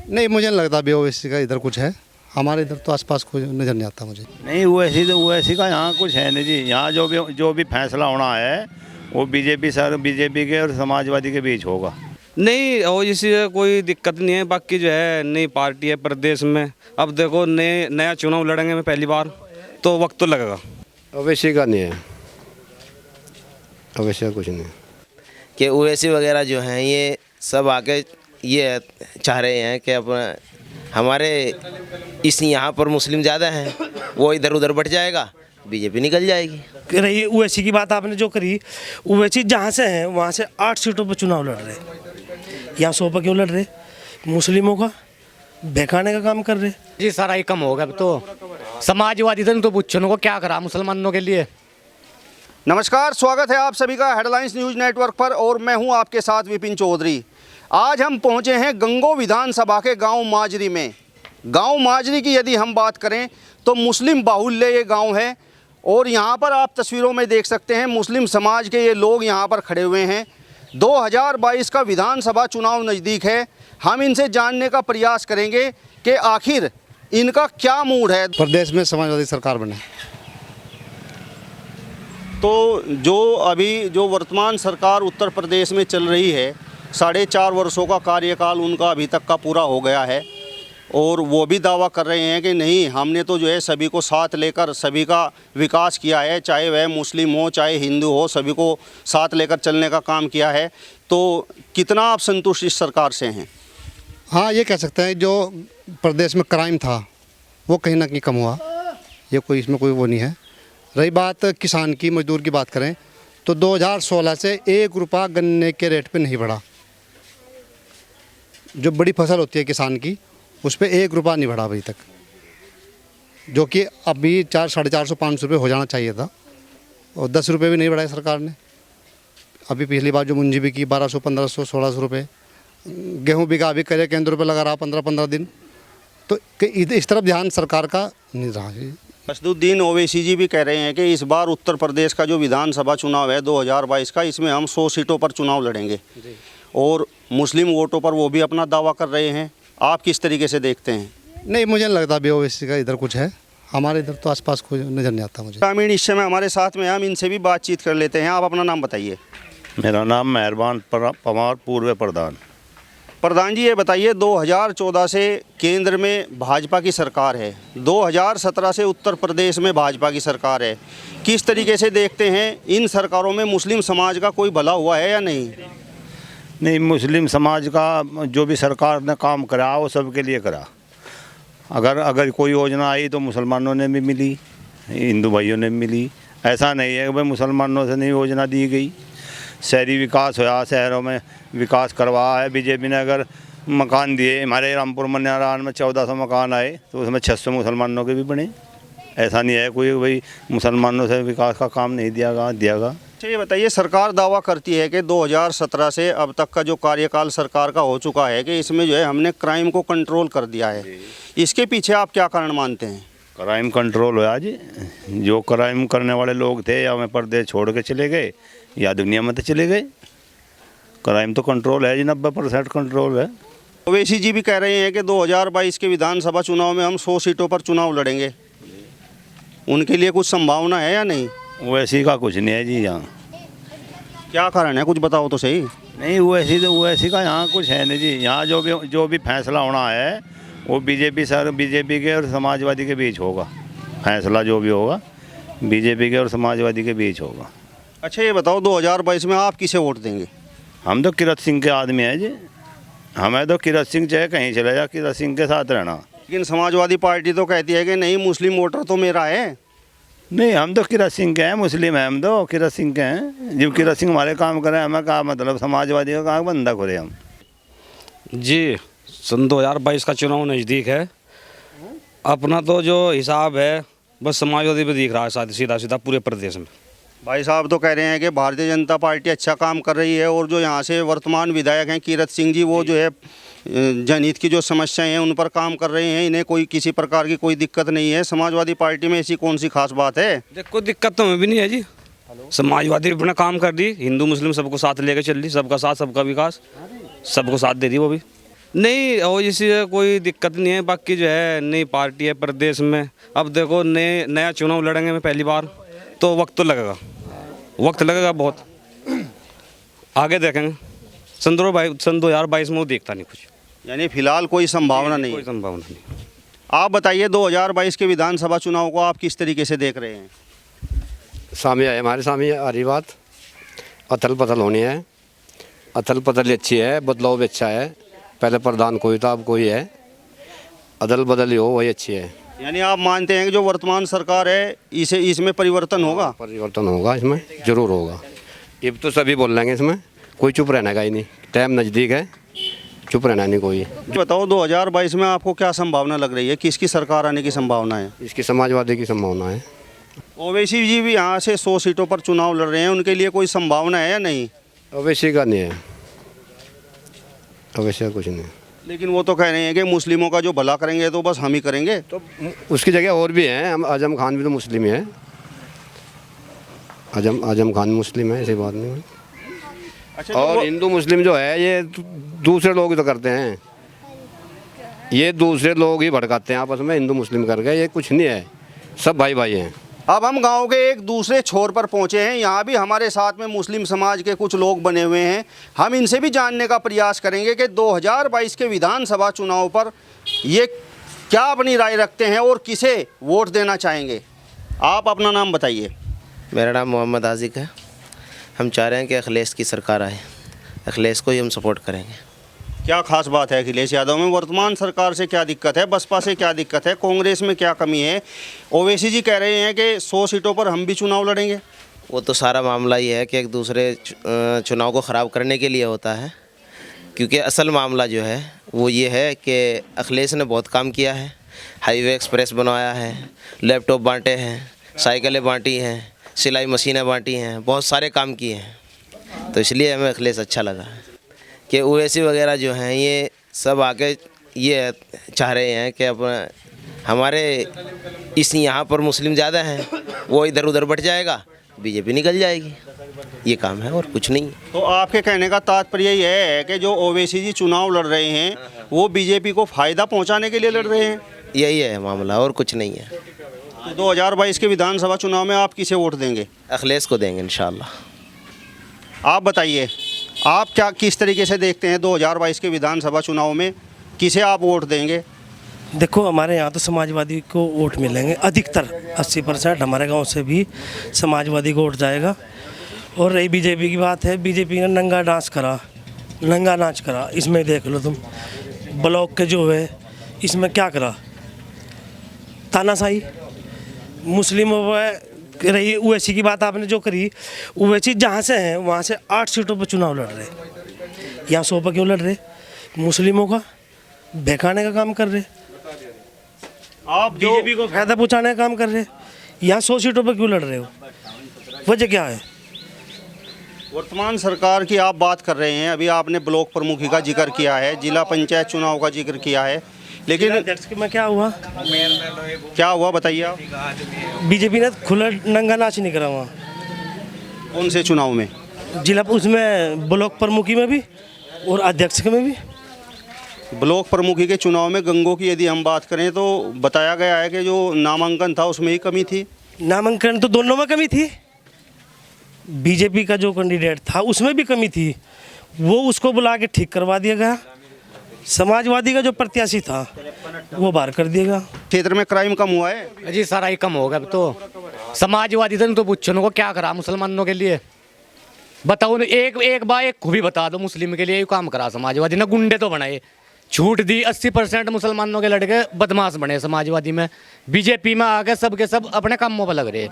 नहीं, मुझे नहीं लगता ओवैसी का इधर कुछ है। हमारे इधर तो आसपास कोई नज़र नहीं आता मुझे। नहीं, ओवैसी का यहाँ कुछ है नहीं जी। यहाँ जो भी फैसला होना है वो बीजेपी के और समाजवादी के बीच होगा। नहीं, और इसी कोई दिक्कत नहीं है। बाकी जो है नई पार्टी है प्रदेश में, अब देखो नया चुनाव लड़ेंगे में पहली बार, तो वक्त तो लगेगा। ओवैसी का नहीं है, ओवैसी का कुछ नहीं है कि ओवैसी वगैरह जो हैं ये सब आके ये चाह रहे हैं कि अपना हमारे यहाँ पर मुस्लिम ज़्यादा हैं, वो इधर उधर बढ़ जाएगा, बीजेपी निकल जाएगी। रही ओवैसी की बात आपने जो करी, ओवैसी जहाँ से हैं वहाँ से 8 सीटों पर चुनाव लड़ रहे, यहाँ 100 पर क्यों लड़ रहे? मुस्लिमों का बहकाने का काम कर रहे जी। सारा ही कम होगा अब तो। समाजवादी तो बुच्चनों को क्या करा मुसलमानों के लिए। नमस्कार, स्वागत है आप सभी का हेडलाइंस न्यूज़ नेटवर्क पर और मैं हूं आपके साथ विपिन चौधरी। आज हम पहुंचे हैं गंगो विधानसभा के गांव माजरी में। गांव माजरी की यदि हम बात करें तो मुस्लिम बाहुल्य ये गांव है और यहां पर आप तस्वीरों में देख सकते हैं मुस्लिम समाज के ये लोग यहां पर खड़े हुए हैं। 2022 का विधानसभा चुनाव नज़दीक है। हम इनसे जानने का प्रयास करेंगे कि आखिर इनका क्या मूड है। प्रदेश में समाजवादी सरकार बने तो जो वर्तमान सरकार उत्तर प्रदेश में चल रही है, 4.5 वर्षों का कार्यकाल उनका अभी तक का पूरा हो गया है और वो भी दावा कर रहे हैं कि नहीं, हमने तो जो है सभी को साथ लेकर सभी का विकास किया है, चाहे वह मुस्लिम हो चाहे हिंदू हो, सभी को साथ लेकर चलने का काम किया है। तो कितना आप संतुष्ट इस सरकार से हैं? हाँ, ये कह सकते हैं जो प्रदेश में क्राइम था वो कहीं ना कहीं कम हुआ, ये कोई इसमें कोई वो नहीं है। रही बात किसान की, मजदूर की बात करें तो 2016 से 1 रुपया गन्ने के रेट पे नहीं बढ़ा। जो बड़ी फसल होती है किसान की उस पर 1 रुपया नहीं बढ़ा अभी तक, जो कि अभी 400-450 रुपये हो जाना चाहिए था और 10 रुपये भी नहीं बढ़ाए सरकार ने। अभी पिछली बार जो मुंजी भी की 1200, 1500, 1600 रुपये। गेहूँ बिगा भी करे केंद्र पे लगा रहा 15-15 दिन। तो इस तरफ ध्यान सरकार का नहीं रहा। असदुद्दीन ओवैसी जी भी कह रहे हैं कि इस बार उत्तर प्रदेश का जो विधानसभा चुनाव है 2022 का, इसमें हम 100 सीटों पर चुनाव लड़ेंगे और मुस्लिम वोटों पर वो भी अपना दावा कर रहे हैं। आप किस तरीके से देखते हैं? नहीं, मुझे नहीं लगता ओवैसी का इधर कुछ है। हमारे इधर तो आसपास कोई नज़र नहीं आता मुझे। ग्रामीण इस समय हमारे साथ में, हम इनसे भी बातचीत कर लेते हैं। आप अपना नाम बताइए। मेरा नाम मेहरबान पवार, पूर्व प्रधान। प्रधान जी, ये बताइए, 2014 से केंद्र में भाजपा की सरकार है, 2017 से उत्तर प्रदेश में भाजपा की सरकार है। किस तरीके से देखते हैं इन सरकारों में मुस्लिम समाज का कोई भला हुआ है या नहीं? नहीं, मुस्लिम समाज का जो भी सरकार ने काम करा वो सबके लिए करा। अगर कोई योजना आई तो मुसलमानों ने भी मिली, हिंदू भाइयों ने भी मिली। ऐसा नहीं है कि भाई मुसलमानों से नहीं योजना दी गई। शहरी विकास हुआ, शहरों में विकास करवाया है बीजेपी ने। अगर मकान दिए, हमारे रामपुर मनियारान में 1400 मकान आए तो उसमें 600 मुसलमानों के भी बने। ऐसा नहीं है कोई भाई मुसलमानों से विकास का काम नहीं दिया गया। अच्छा, ये बताइए, सरकार दावा करती है कि 2017 से अब तक का जो कार्यकाल सरकार का हो चुका है कि इसमें जो है हमने क्राइम को कंट्रोल कर दिया है। इसके पीछे आप क्या कारण मानते हैं? क्राइम कंट्रोल हुआ जी। जो क्राइम करने वाले लोग थे या हमें प्रदेश छोड़ के चले गए या दुनिया में तो चले गए। क्राइम तो कंट्रोल है जी, 90% कंट्रोल है। ओवैसी जी भी कह रहे हैं कि 2022 के विधानसभा चुनाव में हम 100 सीटों पर चुनाव लड़ेंगे। उनके लिए कुछ संभावना है या नहीं? ओवैसी का कुछ नहीं है जी यहाँ। क्या कारण है, कुछ बताओ तो सही। नहीं, ओवैसी का यहाँ कुछ है नहीं जी। यहाँ जो भी फैसला होना है वो बीजेपी के और समाजवादी के बीच होगा। फैसला जो भी होगा बीजेपी के और समाजवादी के बीच होगा। अच्छा, ये बताओ, 2022 में आप किसे वोट देंगे? हम तो किरत सिंह के आदमी हैं जी। हमें तो किरत सिंह चाहे कहीं चले जा, किरत सिंह के साथ रहना। लेकिन समाजवादी पार्टी तो कहती है कि नहीं, मुस्लिम वोटर तो मेरा है। नहीं, हम तो किरत सिंह के हैं, मुस्लिम हैं हम तो किरत सिंह के हैं। जब किरत सिंह हमारे काम करें हमें कहा मतलब समाजवादी का काम बंदा करे हम जी। सन 2022 का चुनाव नज़दीक है। अपना तो जो हिसाब है बस समाजवादी पे दिख रहा है सीधा पूरे प्रदेश में। भाई साहब तो कह रहे हैं कि भारतीय जनता पार्टी अच्छा काम कर रही है और जो यहाँ से वर्तमान विधायक हैं किरत सिंह जी, वो जो है जनहित की जो समस्याएं हैं उन पर काम कर रहे हैं। इन्हें कोई किसी प्रकार की कोई दिक्कत नहीं है। समाजवादी पार्टी में ऐसी कौन सी खास बात है? कोई दिक्कत तो हमें भी नहीं है जी। समाजवादी अपना काम कर रही, हिंदू मुस्लिम सबको साथ लेकर चल रही, सबका साथ सबका विकास, सबको साथ दे रही वो भी। नहीं और इसी कोई दिक्कत नहीं है। बाकी जो है नई पार्टी है प्रदेश में, अब देखो नया चुनाव लड़ेंगे मैं पहली बार, तो वक्त तो लगेगा, वक्त लगेगा बहुत। आगे देखेंगे। सन 2022 में वो देखता नहीं कुछ, यानी फिलहाल कोई संभावना नहीं कोई है। संभावना नहीं। आप बताइए 2022 के विधानसभा चुनाव को आप किस तरीके से देख रहे हैं? सामने आए हमारे सामने आ रही बात, अतल पतल होनी है। अतल पतल अच्छी है, बदलाव भी अच्छा है। पहले प्रधान कोई था, अब कोई है। अदल बदल ही हो वही अच्छी है। यानी आप मानते हैं कि जो वर्तमान सरकार है इसमें परिवर्तन होगा? परिवर्तन होगा, इसमें जरूर होगा। अब तो सभी बोल लेंगे, इसमें कोई चुप रहने का ही नहीं। टाइम नज़दीक है, चुप रहना नहीं कोई। बताओ 2022 में आपको क्या संभावना लग रही है, किसकी सरकार आने की संभावना है? इसकी समाजवादी की संभावना है। ओवैसी जी भी यहाँ से 100 सीटों पर चुनाव लड़ रहे हैं, उनके लिए कोई संभावना है या नहीं? अवैसी का नहीं है, अवैसी का कुछ नहीं। लेकिन वो तो कह रहे हैं कि मुस्लिमों का जो भला करेंगे तो बस हम ही करेंगे। तो उसकी जगह और भी हैं। हम आजम खान भी तो मुस्लिम ही है। आजम खान मुस्लिम है, ऐसी बात नहीं है। अच्छा, और हिंदू मुस्लिम जो है ये दूसरे लोग ही तो करते हैं, ये दूसरे लोग ही भड़काते हैं आपस में हिंदू मुस्लिम करके। ये कुछ नहीं है, सब भाई भाई हैं। अब हम गांव के एक दूसरे छोर पर पहुंचे हैं। यहाँ भी हमारे साथ में मुस्लिम समाज के कुछ लोग बने हुए हैं। हम इनसे भी जानने का प्रयास करेंगे कि 2022 के विधानसभा चुनाव पर ये क्या अपनी राय रखते हैं और किसे वोट देना चाहेंगे। आप अपना नाम बताइए। मेरा नाम मोहम्मद आज़िक है। हम चाह रहे हैं कि अखिलेश की सरकार आए, अखिलेश को ही हम सपोर्ट करेंगे। क्या खास बात है अखिलेश यादव में? वर्तमान सरकार से क्या दिक्कत है, बसपा से क्या दिक्कत है, कांग्रेस में क्या कमी है? ओवैसी जी कह रहे हैं कि 100 सीटों पर हम भी चुनाव लड़ेंगे। वो तो सारा मामला ये है कि एक दूसरे चुनाव को ख़राब करने के लिए होता है, क्योंकि असल मामला जो है वो ये है कि अखिलेश ने बहुत काम किया है। हाईवे एक्सप्रेस बनवाया है, लैपटॉप बांटे हैं, साइकिलें बांटी हैं, सिलाई मशीनें बांटी हैं, बहुत सारे काम किए हैं। तो इसलिए हमें अखिलेश अच्छा लगा कि ओवैसी वगैरह जो हैं ये सब आके ये चाह रहे हैं कि अपना हमारे इस यहाँ पर मुस्लिम ज़्यादा हैं, वो इधर उधर बढ़ जाएगा, बीजेपी निकल जाएगी। ये काम है और कुछ नहीं। तो आपके कहने का तात्पर्य यह है कि जो ओवैसी जी चुनाव लड़ रहे हैं वो बीजेपी को फ़ायदा पहुंचाने के लिए लड़ रहे हैं? यही है मामला और कुछ नहीं है। तो 2022 के विधानसभा चुनाव में आप किसे वोट देंगे? अखिलेश को देंगे इंशाअल्लाह। आप बताइए, आप क्या किस तरीके से देखते हैं 2022 के विधानसभा चुनाव में किसे आप वोट देंगे? देखो हमारे यहाँ तो समाजवादी को वोट मिलेंगे अधिकतर, 80% हमारे गांव से भी समाजवादी को वोट जाएगा। और रही बीजेपी की बात है, बीजेपी ने नंगा नाच करा। इसमें देख लो तुम, ब्लॉक के जो है इसमें क्या करा, तानाशाही मुस्लिमों पर। रही ओवैसी की बात आपने जो करी, ओवैसी जहाँ से हैं वहाँ से 8 सीटों पर चुनाव लड़ रहे। यहाँ 100 पर क्यों लड़ रहे? मुस्लिमों का बहकाने का काम कर रहे, आप जो बीजेपी को फायदा पहुंचाने का काम कर रहे। यहाँ 100 सीटों पर क्यों लड़ रहे हो? वजह क्या है? वर्तमान सरकार की आप बात कर रहे हैं, अभी आपने ब्लॉक प्रमुखी का जिक्र किया है, जिला पंचायत चुनाव का जिक्र किया है, लेकिन अध्यक्ष में क्या हुआ? क्या हुआ बताइए आप। बीजेपी ने खुला नंगा नाच नहीं करा वहाँ कौन से चुनाव में? जिला, उसमें ब्लॉक प्रमुखी में भी और अध्यक्ष में भी। ब्लॉक प्रमुखी के चुनाव में गंगों की यदि हम बात करें तो बताया गया है कि जो नामांकन था उसमें ही कमी थी। नामांकन तो दोनों में कमी थी। बीजेपी का जो कैंडिडेट था उसमें भी कमी थी, वो उसको बुला के ठीक करवा दिया गया। समाजवादी का जो प्रत्याशी था वो बाहर कर दिया गया। क्षेत्र में क्राइम कम हुआ है जी, सारा ही कम होगा। अब तो समाजवादी तो पूछो को क्या करा मुसलमानों के लिए, बताओ। एक बार एक खूबी बता दो, मुस्लिम के लिए काम करा समाजवादी ने। गुंडे तो बनाए, छूट दी। 80% मुसलमानों के लड़के बदमाश बने समाजवादी में। बीजेपी में आके सब के सब अपने कामों पर लग रहे।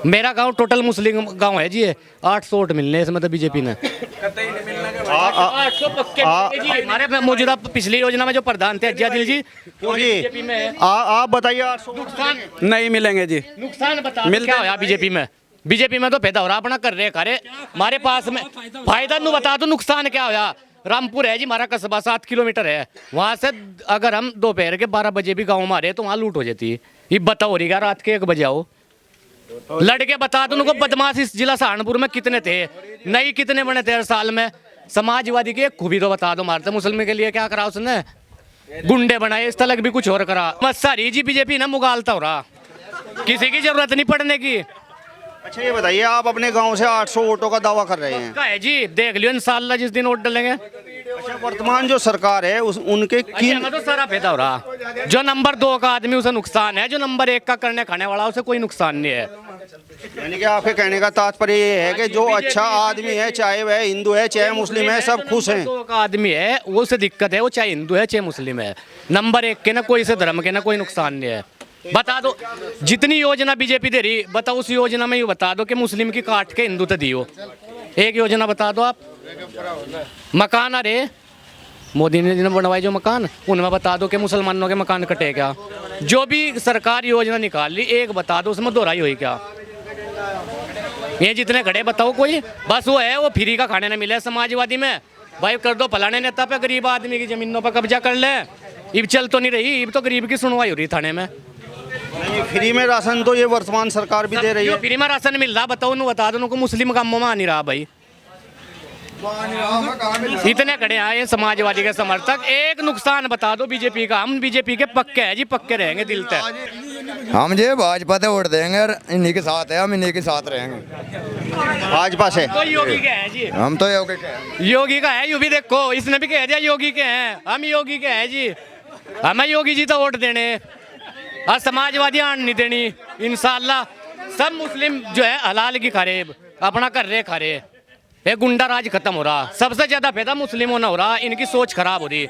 मेरा गांव टोटल मुस्लिम गांव है जी, 800 वोट मिलने इसमें तो बीजेपी ने 800 पक्के जी। हमारे मौजूदा पिछली योजना में जो प्रधान थे अज्जा दिल जी, बीजेपी में है। आप बताइए 800 नुकसान नहीं मिलेंगे जी। नुकसान बता क्या होया बीजेपी में? बीजेपी में तो पैदा हो रहा अपना कर रहे करे हमारे पास में फायदा नु बता दो, नुकसान क्या होया? रामपुर है जी हमारा कस्बा, 7 किलोमीटर है। वहाँ से अगर हम दोपहर के 12 बजे भी गाँव मारे तो वहाँ लूट हो जाती है। ये बताओ रही रात के 1 बजे आओ, लड़के बता दो उनको। बदमाश इस जिला सहारनपुर में कितने थे, नहीं कितने बने थे हर साल में। समाजवादी की एक खूबी तो बता दो मारते मुसलमान के लिए क्या करा उसने, गुंडे बनाए, इस तलक भी कुछ और करा। बस सारी जी बीजेपी ना मुगालता हो रहा, किसी की जरूरत नहीं पड़ने की। अच्छा ये बताइए, आप अपने गांव से 800 वोटों का दावा कर रहे हैं। का है जी, देख लियो इंशाल्लाह जिस दिन वोट डालेंगे। अच्छा, वर्तमान जो सरकार है उनके किन तो सारा पैदा हो रहा, जो नंबर 2 का आदमी उसे नुकसान है, जो नंबर 1 का करने खाने वाला उसे कोई नुकसान नहीं है। यानी कि आपके कहने का तात्पर्य ये है कि जो अच्छा आदमी है, चाहे वह हिंदू है चाहे मुस्लिम है, सब खुश हैं। 2 का आदमी है वो उसे दिक्कत है, वो चाहे हिंदू है चाहे मुस्लिम है, नंबर 1 के ना कोई से धर्म के ना कोई नुकसान नहीं है। बता दो जितनी योजना बीजेपी दे रही, बताओ उस योजना में ये बता दो कि मुस्लिम की काट के हिंदू तो दियो, एक योजना बता दो आप। मकान अरे मोदी ने बनवाए जो मकान, उनमें बता दो कि मुसलमानों के मकान कटे क्या। जो भी सरकार योजना निकाल ली एक बता दो उसमें दोहराई हुई क्या। ये जितने खड़े बताओ कोई, बस वो है वो फ्री का खाने न मिले समाजवादी में, भाई कर दो फलाने नेता पे गरीब आदमी की जमीनों पर कब्जा कर ले। इब चल तो नहीं रही, इब तो गरीब की सुनवाई हो रही थाने में। नहीं, फ्री में राशन तो ये वर्तमान सरकार भी दे रही है। फ्री में राशन मिल रहा, बताओ उन्हें बता दो उनको मुस्लिम कामों में आ नहीं रहा भाई। इतने खड़े आए समाजवादी के समर्थक, एक नुकसान बता दो बीजेपी का। हम बीजेपी के पक्के हैं जी, पक्के रहेंगे दिल तक। हम जी भाजपा से वोट देंगे और इन्हीं के साथ है, हम इन्हीं के साथ रहेंगे। भाजपा से तो योगी के हैं जी, हम तो योगी के हैं। योगी का है, यू भी देखो इसने भी कह दिया योगी के हैं, हम योगी के हैं जी। हमें योगी जी तो वोट देने, और समाजवादी आन नहीं देनी इंशाल्लाह। सब मुस्लिम जो है हलाल की खा रहे, अपना कर रहे खा रहे, ये गुंडा राज खत्म हो रहा। सबसे ज्यादा फायदा मुस्लिमों ने हो रहा, इनकी सोच खराब हो रही।